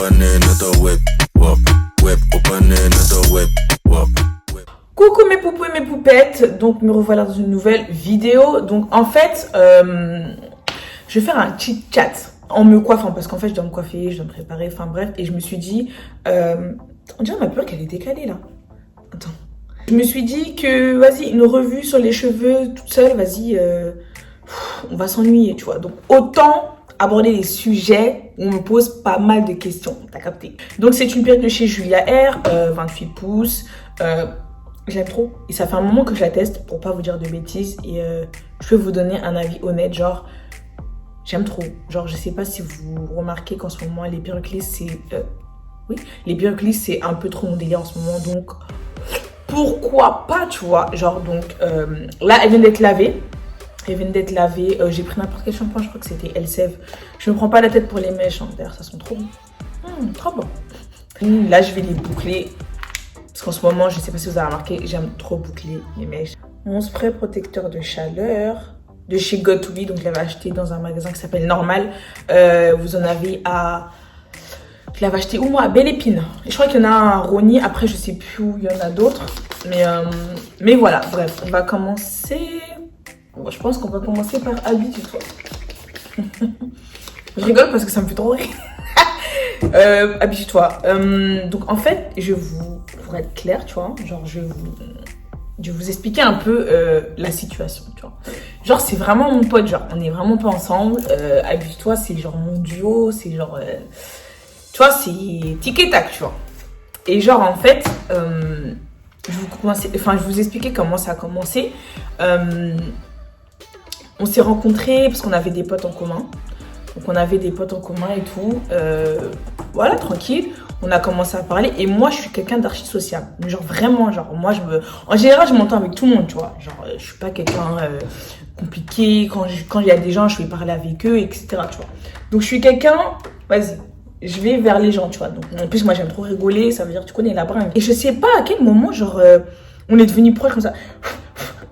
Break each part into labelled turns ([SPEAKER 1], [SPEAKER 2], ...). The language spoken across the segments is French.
[SPEAKER 1] open another whip, wop, whip, open another whip, wop.
[SPEAKER 2] Coucou mes poupous et mes poupettes, donc me revoilà dans une nouvelle vidéo. Donc en fait, je vais faire un chit chat en me coiffant parce qu'en fait je dois me coiffer, je dois me préparer, enfin bref. Et je me suis dit, on dirait ma peur qu'elle est décalée là. Attends. Je me suis dit que vas-y, une revue sur les cheveux toute seule, vas-y, on va s'ennuyer, tu vois. Donc autant aborder des sujets où on me pose pas mal de questions, t'as capté. Donc c'est une perruque de chez Julia R, 28 pouces. Je l'aime trop et ça fait un moment que je la teste pour pas vous dire de bêtises et je peux vous donner un avis honnête, genre j'aime trop. Genre je sais pas si vous remarquez qu'en ce moment les perruques lisses c'est oui, les perruques lisses c'est un peu trop mon délire en ce moment, donc pourquoi pas, tu vois. Genre donc là elle vient d'être lavée. J'ai pris n'importe quel shampoing, je crois que c'était Elseve. Je me prends pas la tête pour les mèches, hein. D'ailleurs ça sent trop bon. Trop bon. Là je vais les boucler. Parce qu'en ce moment, je sais pas si vous avez remarqué, j'aime trop boucler les mèches. Mon spray protecteur de chaleur de chez Got To Be, donc je l'avais acheté dans un magasin qui s'appelle Normal. Vous en avez à... Je l'avais acheté où moi? À Belle Épine. Et je crois qu'il y en a un à Rosny, après je sais plus où il y en a d'autres. Mais voilà, bref, on va commencer... Bon, je pense qu'on va commencer par Habitue-toi. Je rigole parce que ça me fait trop rire. Habitue-toi. Donc en fait, pour être clair, tu vois, genre je vais vous expliquer un peu la situation, tu vois. Genre c'est vraiment mon pote, genre on est vraiment pas ensemble. Habitue-toi, c'est genre mon duo, c'est genre, tu vois, c'est tic et tac, tu vois. Et genre en fait, je vous expliquer comment ça a commencé. On s'est rencontrés parce qu'on avait des potes en commun. Donc on avait des potes en commun et tout, voilà, tranquille. On a commencé à parler et moi je suis quelqu'un d'archi sociable. Genre vraiment, genre moi en général je m'entends avec tout le monde, tu vois. Genre je suis pas quelqu'un compliqué, quand il y a des gens je vais parler avec eux, etc. tu vois. Donc je suis quelqu'un, vas-y, je vais vers les gens, tu vois. Donc en plus moi j'aime trop rigoler, ça veut dire tu connais la bringue. Et je sais pas à quel moment genre on est devenus proches comme ça.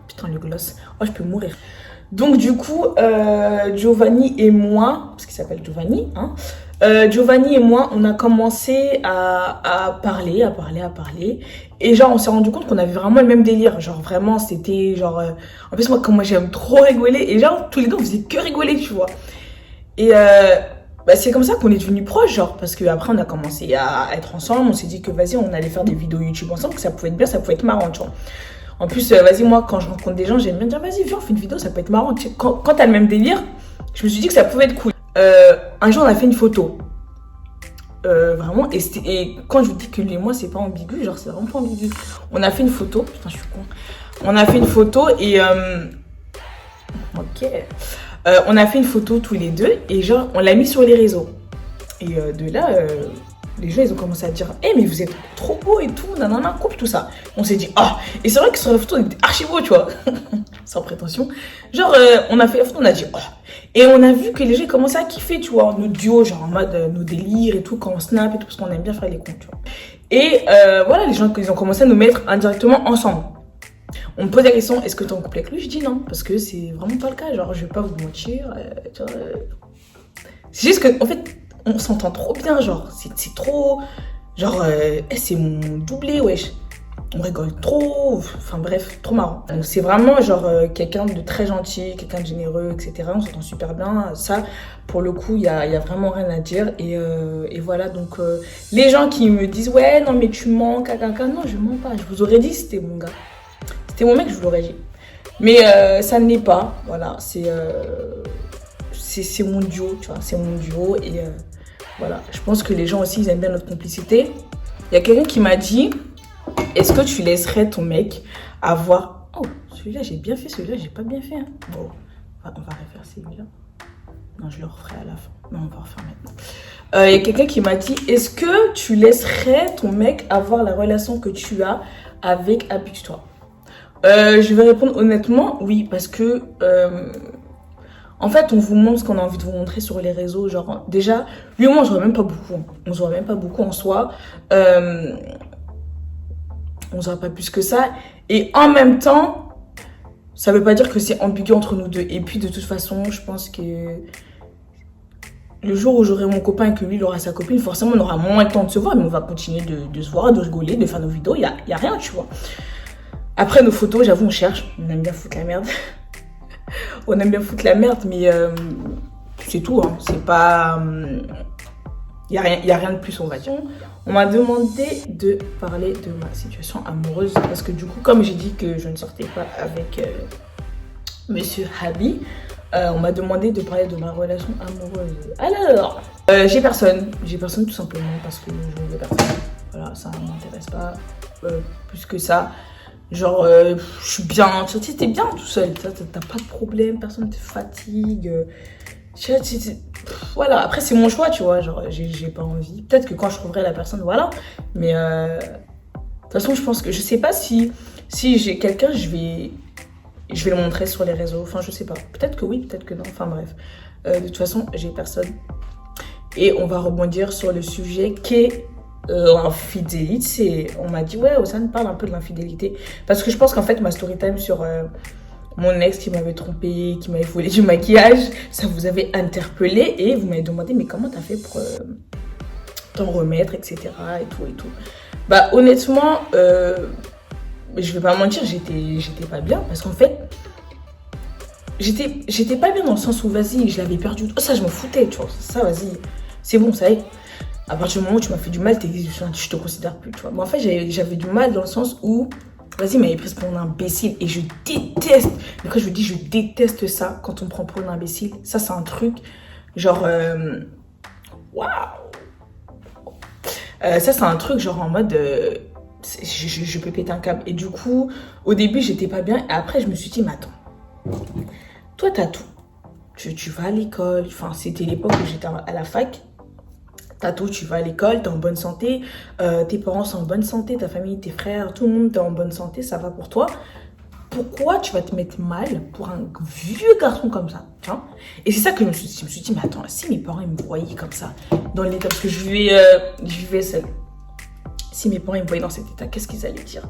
[SPEAKER 2] Putain le gloss, oh je peux mourir. Donc du coup, Giovanni et moi, parce qu'il s'appelle Giovanni, hein, Giovanni et moi, on a commencé à parler. Et genre, on s'est rendu compte qu'on avait vraiment le même délire. Genre vraiment, c'était genre... en plus, moi j'aime trop rigoler. Et genre, tous les deux, on faisait que rigoler, tu vois. Et c'est comme ça qu'on est devenus proches, genre. Parce qu'après, on a commencé à être ensemble. On s'est dit que vas-y, on allait faire des vidéos YouTube ensemble, que ça pouvait être bien, ça pouvait être marrant, tu vois. En plus, vas-y, moi, quand je rencontre des gens, j'aime bien dire, vas-y, viens, on fait une vidéo, ça peut être marrant. Quand t'as le même délire, je me suis dit que ça pouvait être cool. Un jour, on a fait une photo. Vraiment, et quand je vous dis que lui et moi, c'est pas ambigu, genre, c'est vraiment pas ambigu. On a fait une photo, putain, je suis con. On a fait une photo et... ok. On a fait une photo tous les deux et genre, on l'a mis sur les réseaux. Et de là... les gens, ils ont commencé à dire « Eh, mais vous êtes trop beau et tout, nanana, coupe tout ça. » On s'est dit « Ah !» Et c'est vrai que sur la photo, on était archi beau, tu vois. Sans prétention. Genre, on a fait la photo, on a dit « Oh !» Et on a vu que les gens commençaient à kiffer, tu vois. Nos duos, genre en mode nos délires et tout, quand on snap et tout, parce qu'on aime bien faire les cons, tu vois. Et voilà, les gens, ils ont commencé à nous mettre indirectement ensemble. On me pose la question « Est-ce que tu es en couple avec lui ?» Je dis non, parce que c'est vraiment pas le cas. Genre, je vais pas vous mentir. Tu vois, c'est juste que, en fait, on s'entend trop bien, genre, c'est trop... Genre, c'est mon doublé, wesh. On rigole trop, enfin bref, trop marrant. Donc c'est vraiment, genre, quelqu'un de très gentil, quelqu'un de généreux, etc. On s'entend super bien. Ça, pour le coup, il y a vraiment rien à dire. Et voilà, donc, les gens qui me disent, ouais, non, mais tu mens, caca, non, je mens pas. Je vous aurais dit, c'était mon gars. C'était mon mec, je vous l'aurais dit. Mais ça ne l'est pas, voilà, c'est mon duo, tu vois, c'est mon duo et voilà. Je pense que les gens aussi, ils aiment bien notre complicité. Il y a quelqu'un qui m'a dit, est-ce que tu laisserais ton mec avoir... Oh, celui-là, j'ai bien fait, celui-là, j'ai pas bien fait. Hein. Bon, on va refaire celui-là. Non, je le referai à la fin. Non, on va refaire maintenant. Il y a quelqu'un qui m'a dit, est-ce que tu laisserais ton mec avoir la relation que tu as avec Habitue-toi? Je vais répondre honnêtement, oui, parce que... en fait, on vous montre ce qu'on a envie de vous montrer sur les réseaux. Genre, déjà, lui et moi, on se voit même pas beaucoup. Hein. On se voit même pas beaucoup en soi. On se voit pas plus que ça. Et en même temps, ça veut pas dire que c'est ambigu entre nous deux. Et puis, de toute façon, je pense que le jour où j'aurai mon copain et que lui il aura sa copine, forcément on aura moins le temps de se voir, mais on va continuer de se voir, de rigoler, de faire nos vidéos, y a rien, tu vois. Après nos photos, j'avoue, on cherche, on aime bien foutre la merde. On aime bien foutre la merde, mais c'est tout, hein. C'est pas... y a rien de plus, on va dire. On m'a demandé de parler de ma situation amoureuse, parce que du coup, comme j'ai dit que je ne sortais pas avec Monsieur Habi, on m'a demandé de parler de ma relation amoureuse. Alors, j'ai personne tout simplement, parce que je veux personne. Voilà, ça ne m'intéresse pas plus que ça. Genre, je suis bien, tu sais, t'es bien tout seul, t'as pas de problème, personne te fatigue. Voilà, après c'est mon choix, tu vois, genre j'ai pas envie. Peut-être que quand je trouverai la personne, voilà. Mais de toute façon, je pense que, je sais pas si j'ai quelqu'un, je vais le montrer sur les réseaux, enfin je sais pas. Peut-être que oui, peut-être que non, enfin bref. De toute façon, j'ai personne. Et on va rebondir sur le sujet qu'est l'infidélité. On m'a dit, ouais, Osane parle un peu de l'infidélité. Parce que je pense qu'en fait, ma story time sur mon ex qui m'avait trompé, qui m'avait volé du maquillage, ça vous avait interpellé et vous m'avez demandé, mais comment t'as fait pour t'en remettre, etc. et tout. Bah, honnêtement, je vais pas mentir, j'étais pas bien. Parce qu'en fait, j'étais pas bien dans le sens où, vas-y, je l'avais perdu. Oh, ça, je m'en foutais, tu vois. Ça, vas-y, c'est bon, ça y est. À partir du moment où tu m'as fait du mal, je te considère plus, tu vois. Mais en fait, j'avais du mal dans le sens où, vas-y, il m'avait prise pour un imbécile. Et je déteste, mais quand je vous dis je déteste ça, quand on me prend pour un imbécile, ça c'est un truc, genre, waouh. Ça c'est un truc, genre en mode, je peux péter un câble. Et du coup, au début, j'étais pas bien. Et après, je me suis dit, mais attends, toi, t'as tout. Tu vas à l'école, enfin, c'était l'époque où j'étais à la fac. T'as tout, tu vas à l'école, t'es en bonne santé, tes parents sont en bonne santé, ta famille, tes frères, tout le monde est en bonne santé, ça va pour toi. Pourquoi tu vas te mettre mal pour un vieux garçon comme ça, tu vois? Et c'est ça que je me suis dit. Je me suis dit, mais attends, si mes parents ils me voyaient comme ça, dans l'état, parce que je vivais seule. Si mes parents ils me voyaient dans cet état, qu'est-ce qu'ils allaient dire?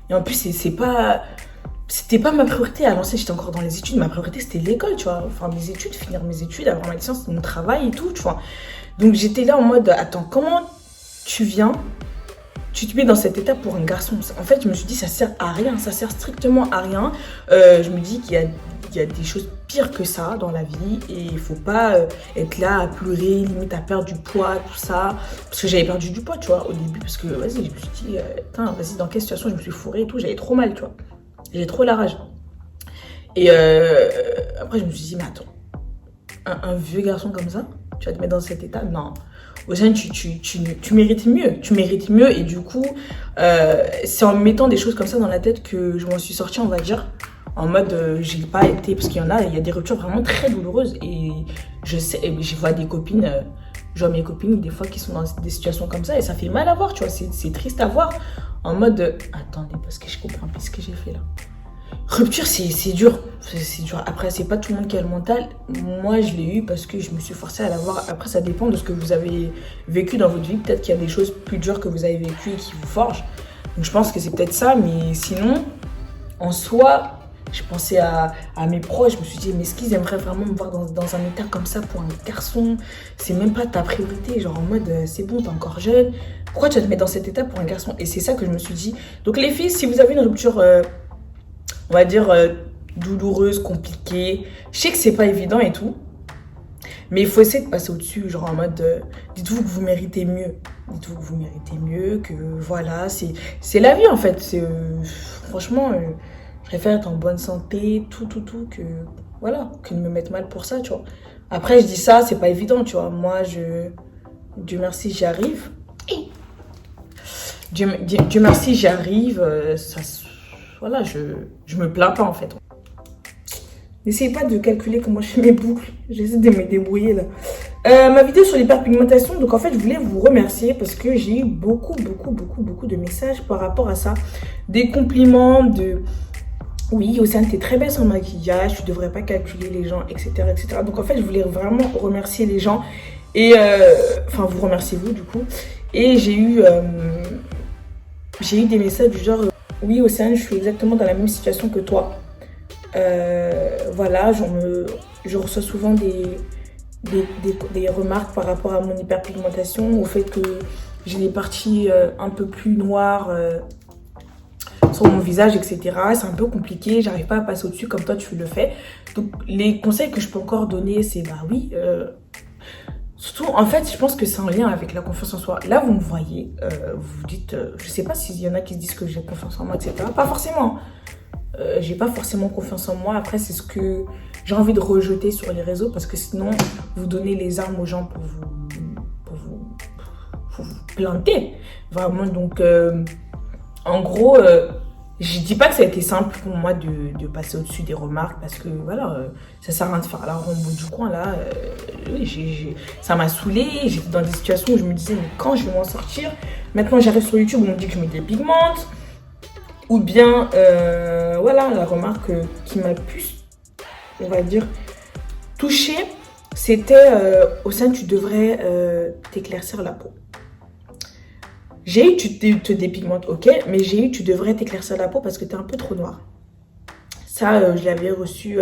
[SPEAKER 2] Et en plus, c'était pas ma priorité. À l'ancienne, j'étais encore dans les études. Ma priorité, c'était l'école, tu vois. Enfin, mes études, finir mes études, avoir ma licence, mon travail et tout, tu vois. Donc, j'étais là en mode, attends, comment tu viens, tu te mets dans cet état pour un garçon? En fait, je me suis dit, ça sert à rien. Ça sert strictement à rien. Je me dis qu'il y a des choses pires que ça dans la vie. Et il faut pas être là à pleurer, limite à perdre du poids, tout ça. Parce que j'avais perdu du poids, tu vois, au début. Parce que, vas-y, je me suis dit, putain, vas-y, dans quelle situation je me suis fourrée et tout. J'avais trop mal, tu vois. J'ai trop la rage. Et après, je me suis dit, mais attends, un vieux garçon comme ça, tu vas te mettre dans cet état? Non. Osane, tu mérites mieux. Tu mérites mieux. Et du coup, c'est en me mettant des choses comme ça dans la tête que je m'en suis sortie, on va dire. En mode, j'ai pas été... Parce qu'il y a des ruptures vraiment très douloureuses. Et je sais, je vois des copines... je vois mes copines, des fois, qui sont dans des situations comme ça. Et ça fait mal à voir, tu vois. C'est triste à voir. En mode, attendez, parce que je comprends plus ce que j'ai fait là. Rupture, c'est dur. C'est dur. Après, c'est pas tout le monde qui a le mental. Moi, je l'ai eu parce que je me suis forcée à l'avoir. Après, ça dépend de ce que vous avez vécu dans votre vie. Peut-être qu'il y a des choses plus dures que vous avez vécues et qui vous forgent. Donc, je pense que c'est peut-être ça. Mais sinon, en soi, je pensais à mes proches. Je me suis dit, mais est-ce qu'ils aimeraient vraiment me voir dans un état comme ça pour un garçon? C'est même pas ta priorité. Genre en mode, c'est bon, t'es encore jeune. Pourquoi tu vas te mettre dans cet état pour un garçon? Et c'est ça que je me suis dit. Donc, les filles, si vous avez une rupture... on va dire douloureuse, compliquée. Je sais que c'est pas évident et tout. Mais il faut essayer de passer au-dessus. Genre en mode, dites-vous que vous méritez mieux. Dites-vous que vous méritez mieux, que voilà, c'est la vie en fait. Franchement, je préfère être en bonne santé, tout, que voilà, que de me mettre mal pour ça, tu vois. Après, je dis ça, c'est pas évident, tu vois. Moi, Dieu merci, j'y arrive. Dieu merci, j'y arrive. Voilà, je me plains pas en fait. N'essayez pas de calculer comment je fais mes boucles. J'essaie de me débrouiller là. Ma vidéo sur l'hyperpigmentation, donc en fait je voulais vous remercier parce que j'ai eu beaucoup de messages par rapport à ça. Des compliments de... Oui, Osane, t'es très belle sans maquillage, tu devrais pas calculer les gens, etc. Donc en fait je voulais vraiment remercier les gens. Et enfin vous remerciez vous du coup. Et j'ai eu des messages du genre... Oui, Osane, je suis exactement dans la même situation que toi. Voilà, je reçois souvent des remarques par rapport à mon hyperpigmentation, au fait que j'ai des parties un peu plus noires sur mon visage, etc. C'est un peu compliqué, j'arrive pas à passer au-dessus comme toi tu le fais. Donc les conseils que je peux encore donner, c'est bah oui, surtout en fait je pense que c'est en lien avec la confiance en soi. Là vous me voyez, vous vous dites, je sais pas s'il y en a qui se disent que j'ai confiance en moi, etc. Pas forcément. J'ai pas forcément confiance en moi. Après, c'est ce que j'ai envie de rejeter sur les réseaux parce que sinon, vous donnez les armes aux gens pour vous planter. Vraiment, donc, en gros, je dis pas que ça a été simple pour moi de passer au-dessus des remarques parce que voilà, ça sert à rien de faire la ronde au bout du coin là. Ça m'a saoulée. J'étais dans des situations où je me disais, mais quand je vais m'en sortir? Maintenant, j'arrive sur YouTube, on me dit que je me dépigmente. Ou bien, voilà, la remarque qui m'a plus, on va dire, touchée, c'était au sein, tu devrais t'éclaircir la peau. J'ai eu, tu te dépigmentes, ok, mais j'ai eu, tu devrais t'éclaircir la peau parce que t'es un peu trop noir. Ça, je l'avais reçu,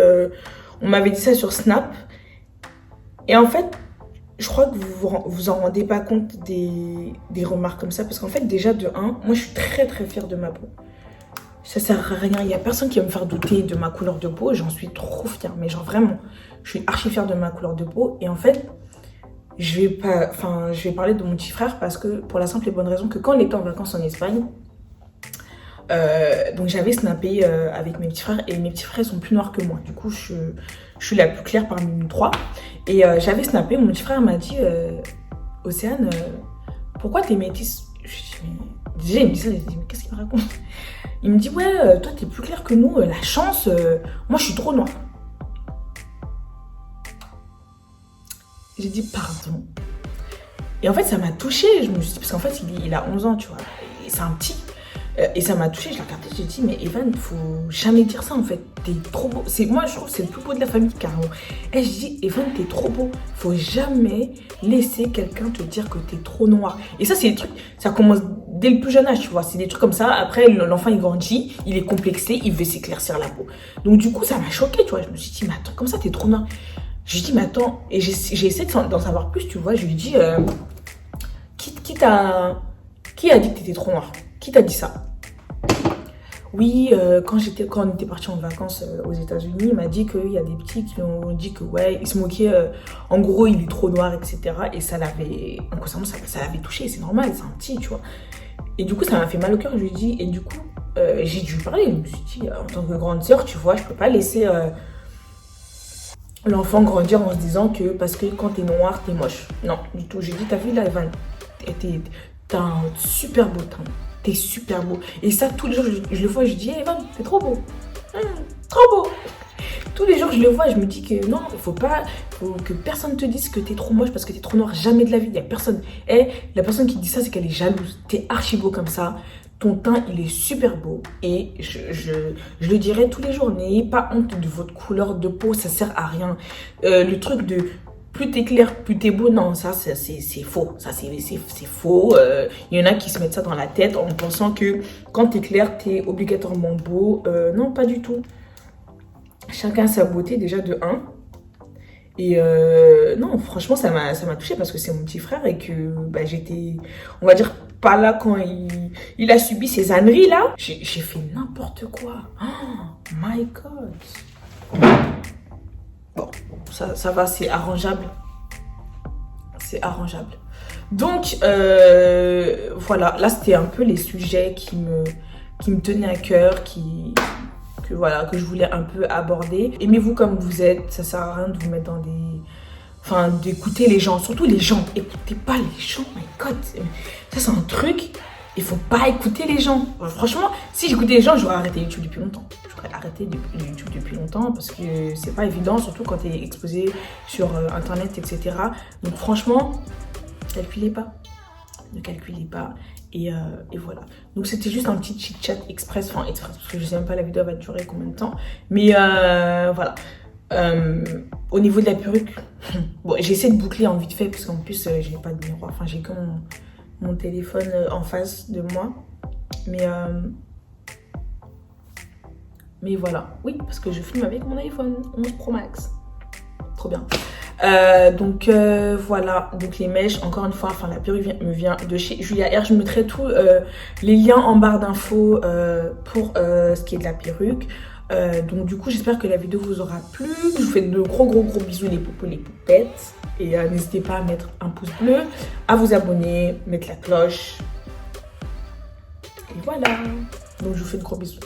[SPEAKER 2] on m'avait dit ça sur Snap. Et en fait, je crois que vous en rendez pas compte des remarques comme ça parce qu'en fait, déjà, de 1, moi, je suis très, très fière de ma peau. Ça sert à rien, il n'y a personne qui va me faire douter de ma couleur de peau, j'en suis trop fière, mais genre vraiment, je suis archi fière de ma couleur de peau. Et en fait, je vais parler de mon petit frère parce que pour la simple et bonne raison que quand on était en vacances en Espagne, donc j'avais snappé avec mes petits frères et mes petits frères ils sont plus noirs que moi, du coup je suis la plus claire parmi nous trois. Et j'avais snappé, mon petit frère m'a dit Océane, pourquoi t'es métisse? Déjà il me dit ça, je dis mais qu'est-ce qu'il me raconte? Il me dit, ouais, toi, t'es plus clair que nous, la chance, moi, je suis trop noire. J'ai dit, pardon. Et en fait, ça m'a touchée, je me suis dit, parce qu'en fait, il a 11 ans, tu vois, c'est un petit. Et ça m'a touchée, je l'ai regardé, j'ai dit, mais Evan, faut jamais dire ça, en fait, t'es trop beau. Moi, je trouve que c'est le plus beau de la famille, carrément. Et je dis, Evan, t'es trop beau. Faut jamais laisser quelqu'un te dire que t'es trop noir. Et ça, c'est des trucs, ça commence dès le plus jeune âge, tu vois. C'est des trucs comme ça. Après, l'enfant, il grandit, il est complexé, il veut s'éclaircir la peau. Donc, du coup, ça m'a choquée, tu vois. Je me suis dit, mais attends, comme ça, t'es trop noir. Je lui ai dit, mais attends, et j'ai essayé d'en savoir plus, tu vois. Je lui ai dit, qui a dit que t'étais trop noir? Qui t'a dit ça? Oui, quand on était partis en vacances aux États-Unis, il m'a dit qu'il y a des petits qui ont dit que ouais, ils se moquaient, en gros, il est trop noir, etc. Et ça l'avait, inconsciemment, ça l'avait touché, c'est normal, c'est un petit, tu vois. Et du coup, ça m'a fait mal au cœur, je lui ai dit, et du coup, j'ai dû lui parler. Je me suis dit, en tant que grande sœur, tu vois, je peux pas laisser l'enfant grandir en se disant que parce que quand t'es noir, t'es moche. Non, du tout. J'ai dit, t'as vu là, Evan, t'as un super beau teint. T'es super beau. Et ça, tous les jours, je le vois, je dis, hey, Evan, t'es trop beau. Trop beau. Tous les jours, je le vois, je me dis que non, faut que personne te dise que t'es trop moche parce que t'es trop noir. Jamais de la vie, il y a personne. Et la personne qui dit ça, c'est qu'elle est jalouse. T'es archi beau comme ça. Ton teint, il est super beau. Et je le dirai tous les jours. N'ayez pas honte de votre couleur de peau, ça sert à rien. Le truc de plus t'es clair, plus t'es beau, non, ça c'est faux. Ça c'est faux. Il y en a qui se mettent ça dans la tête en pensant que quand t'es clair, t'es obligatoirement beau. Non, pas du tout. Chacun sa beauté déjà de 1. Et non, franchement, ça m'a touchée parce que c'est mon petit frère et que bah, j'étais, on va dire, pas là quand il a subi ces âneries là. J'ai fait n'importe quoi. Oh my God. Bon, ça va, c'est arrangeable. C'est arrangeable. Donc, voilà, là c'était un peu les sujets qui me tenaient à cœur, que je voulais un peu aborder. Aimez-vous comme vous êtes, ça sert à rien de vous mettre dans des... Enfin, d'écouter les gens, surtout les gens. Écoutez pas les gens, my God. Ça c'est un truc, il faut pas écouter les gens. Franchement, si j'écoutais les gens, j'aurais arrêté YouTube depuis longtemps. J'aurais arrêté YouTube depuis longtemps parce que c'est pas évident, surtout quand tu es exposé sur Internet, etc. Donc franchement, calculez pas. Ne calculez pas. Et voilà. Donc c'était juste un petit chit-chat express, parce que je sais même pas la vidéo va durer combien de temps. Mais voilà. Au niveau de la perruque, bon, j'essaie de boucler en vite fait parce qu'en plus j'ai pas de miroir, enfin j'ai que mon téléphone en face de moi. Mais voilà, oui, parce que je filme avec mon iPhone 11 Pro Max. Trop bien. Voilà, donc les mèches, encore une fois, enfin la perruque me vient de chez Julia Air. Je mettrai tous les liens en barre d'infos pour ce qui est de la perruque. Donc du coup, j'espère que la vidéo vous aura plu. Je vous fais de gros bisous les poupous, les poupettes. Et n'hésitez pas à mettre un pouce bleu, à vous abonner, mettre la cloche. Et voilà. Donc je vous fais de gros bisous.